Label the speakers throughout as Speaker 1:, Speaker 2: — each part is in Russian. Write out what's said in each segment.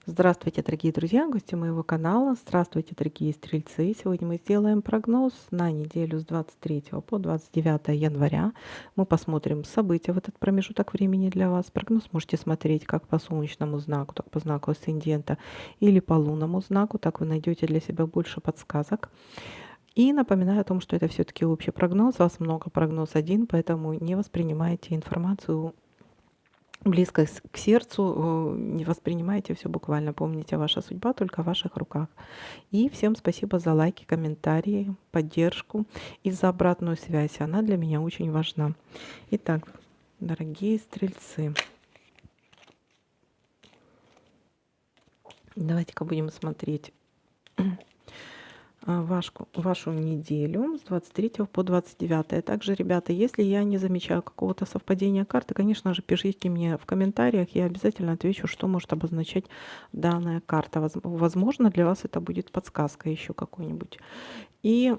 Speaker 1: Здравствуйте, дорогие друзья, гости моего канала. Здравствуйте, дорогие стрельцы. Сегодня мы сделаем прогноз на неделю с 23 по 29 января. Мы посмотрим события в этот промежуток времени для вас. Прогноз можете смотреть как по солнечному знаку, так по знаку асцендента или по лунному знаку. Так вы найдете для себя больше подсказок. И напоминаю о том, что это все-таки общий прогноз. У вас много, прогноз один, поэтому не воспринимайте информацию близко к сердцу, не воспринимайте все буквально. Помните, ваша судьба только в ваших руках. И всем спасибо за лайки, комментарии, поддержку и за обратную связь. Она для меня очень важна. Итак, дорогие стрельцы, давайте-ка будем смотреть вашу неделю с 23 по 29. Также, ребята, если я не замечаю какого-то совпадения карты, конечно же, пишите мне в комментариях, я обязательно отвечу, что может обозначать данная карта. Возможно, для вас это будет подсказка еще какой-нибудь. И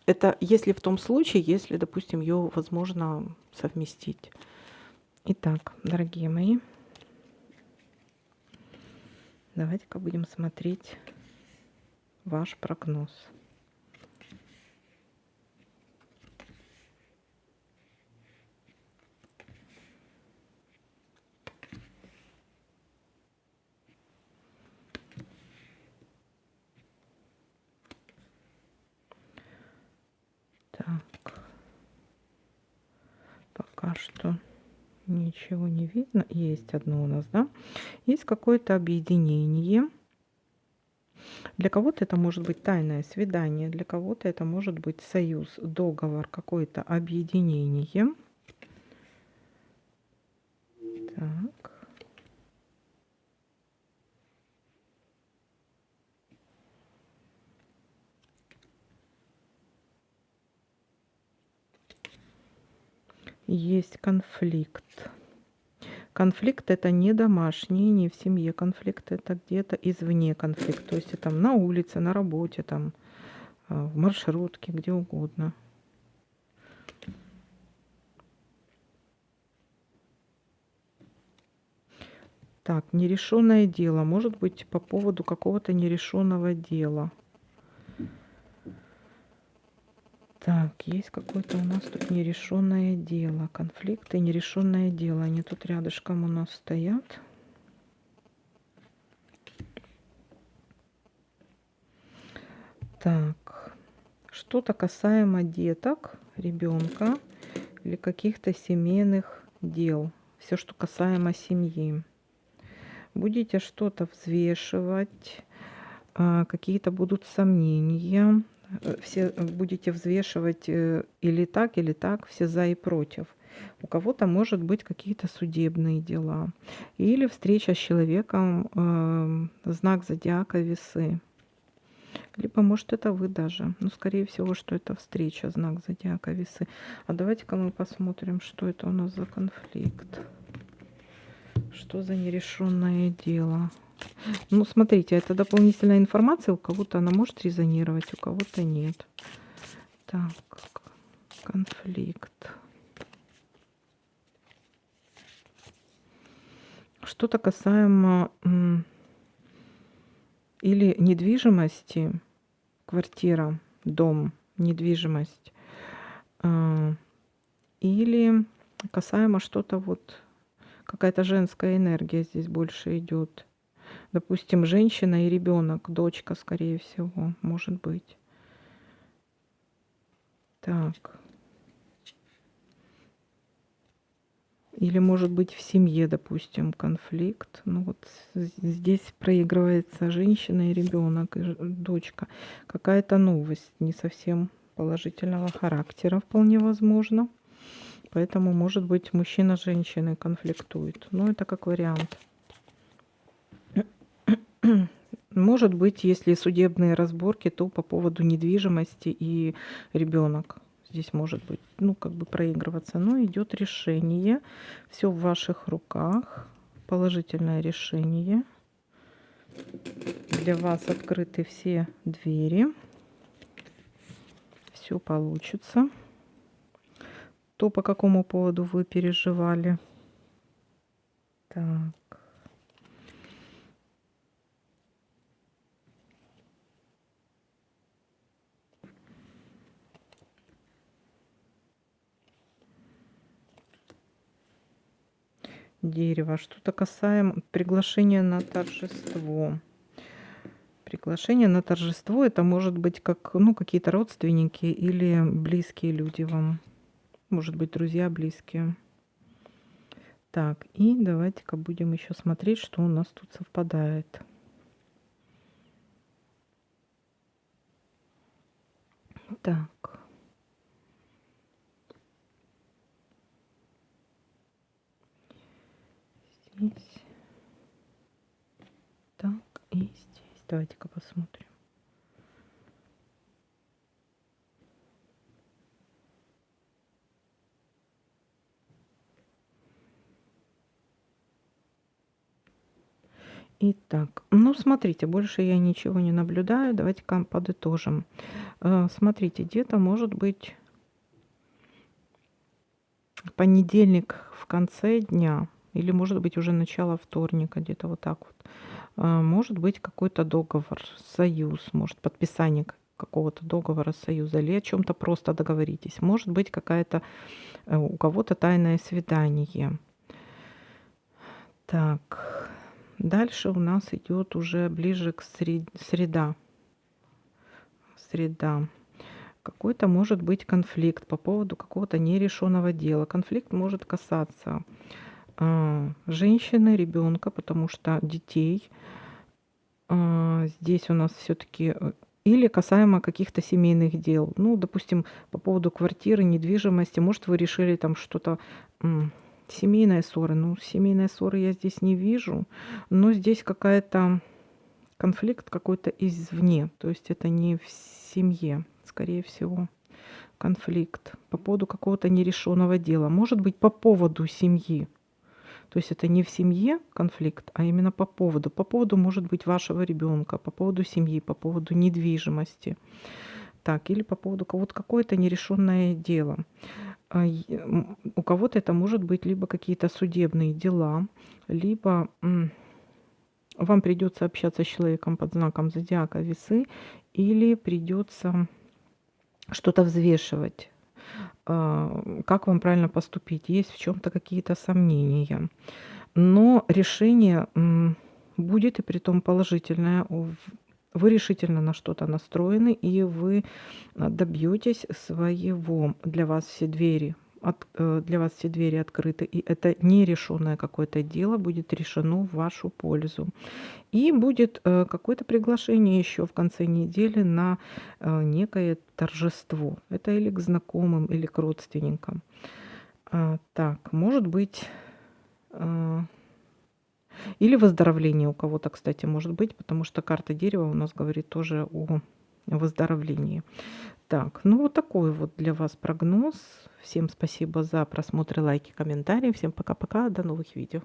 Speaker 1: это если в том случае, если, допустим, ее возможно совместить. Итак, дорогие мои, давайте-ка будем смотреть ваш прогноз. Так, пока что ничего не видно. Есть одно у нас, да? Есть какое-то объединение. Для кого-то это может быть тайное свидание, для кого-то это может быть союз, договор, какое-то объединение. Так. Есть конфликт. Конфликт это не домашний, не в семье конфликт, это где-то извне конфликт. То есть это там на улице, на работе, там в маршрутке, где угодно. Так, нерешенное дело. Может быть, по поводу какого-то нерешенного дела. Так, есть какое-то у нас тут нерешенное дело. Конфликт и нерешенное дело. Они тут рядышком у нас стоят. Так, что-то касаемо деток, ребенка или каких-то семейных дел. Все, что касаемо семьи. Будете что-то взвешивать, какие-то будут сомнения. Все будете взвешивать или так, все за и против. У кого-то может быть какие-то судебные дела. Или встреча с человеком, знак зодиака весы. Либо, может, это вы даже. Но, скорее всего, что это встреча, знак зодиака весы. А давайте-ка мы посмотрим, что это у нас за конфликт. Что за нерешенное дело? Ну, смотрите, это дополнительная информация. У кого-то она может резонировать, у кого-то нет. Так, конфликт. Что-то касаемо или недвижимости, квартира, дом, недвижимость, или касаемо что-то вот, какая-то женская энергия здесь больше идет. Допустим, женщина и ребенок, дочка, скорее всего, может быть. Так. Или, может быть, в семье, допустим, конфликт. Ну вот здесь проигрывается женщина и ребенок, и дочка. Какая-то новость не совсем положительного характера, вполне возможно. Поэтому, может быть, мужчина с женщиной конфликтует. Но это как вариант. Может быть, если судебные разборки, то по поводу недвижимости и ребенок. Здесь может быть, ну, как бы проигрываться. Но идет решение. Все в ваших руках. Положительное решение. Для вас открыты все двери. Все получится. То, по какому поводу вы переживали. Так. дерева. Что-то касаемо приглашения на торжество. Приглашение на торжество — это может быть как, ну, какие-то родственники или близкие люди вам. Может быть, друзья близкие. Так, и давайте-ка будем еще смотреть, что у нас тут совпадает. Так. Здесь. Так, и здесь. Давайте-ка посмотрим. Итак, ну смотрите, больше я ничего не наблюдаю. Давайте-ка подытожим. Смотрите, где-то может быть понедельник в конце дня, или может быть уже начало вторника, где-то вот так вот. Может быть какой-то договор, союз, может подписание какого-то договора, союза, или о чем-то просто договоритесь. Может быть какая-то у кого-то тайное свидание. Так, дальше у нас идет уже ближе к среда. Среда. Какой-то может быть конфликт по поводу какого-то нерешенного дела. Конфликт может касаться женщины, ребенка, потому что детей. Здесь у нас все-таки или касаемо каких-то семейных дел. Ну, допустим, по поводу квартиры, недвижимости. Может, вы решили там что-то, семейные ссоры. Ну, семейные ссоры я здесь не вижу, но здесь какая-то конфликт какой-то извне. То есть это не в семье, скорее всего, конфликт по поводу какого-то нерешенного дела. Может быть, по поводу семьи. То есть это не в семье конфликт, а именно по поводу. По поводу, может быть, вашего ребенка, по поводу семьи, по поводу недвижимости. Так, или по поводу кого-то какое-то нерешенное дело. У кого-то это может быть либо какие-то судебные дела, либо вам придется общаться с человеком под знаком зодиака Весы, или придется что-то взвешивать. Как вам правильно поступить? Есть в чем-то какие-то сомнения. Но решение будет, и притом положительное. Вы решительно на что-то настроены, и вы добьетесь своего. Для вас все двери открыты, и это нерешенное какое-то дело будет решено в вашу пользу. И будет какое-то приглашение еще в конце недели на некое торжество. Это или к знакомым, или к родственникам. Так, может быть, или выздоровление у кого-то, кстати, может быть, потому что карта дерева у нас говорит тоже о выздоровлении. Так, ну вот такой вот для вас прогноз. Всем спасибо за просмотр, лайки, комментарии. Всем пока-пока, до новых видео.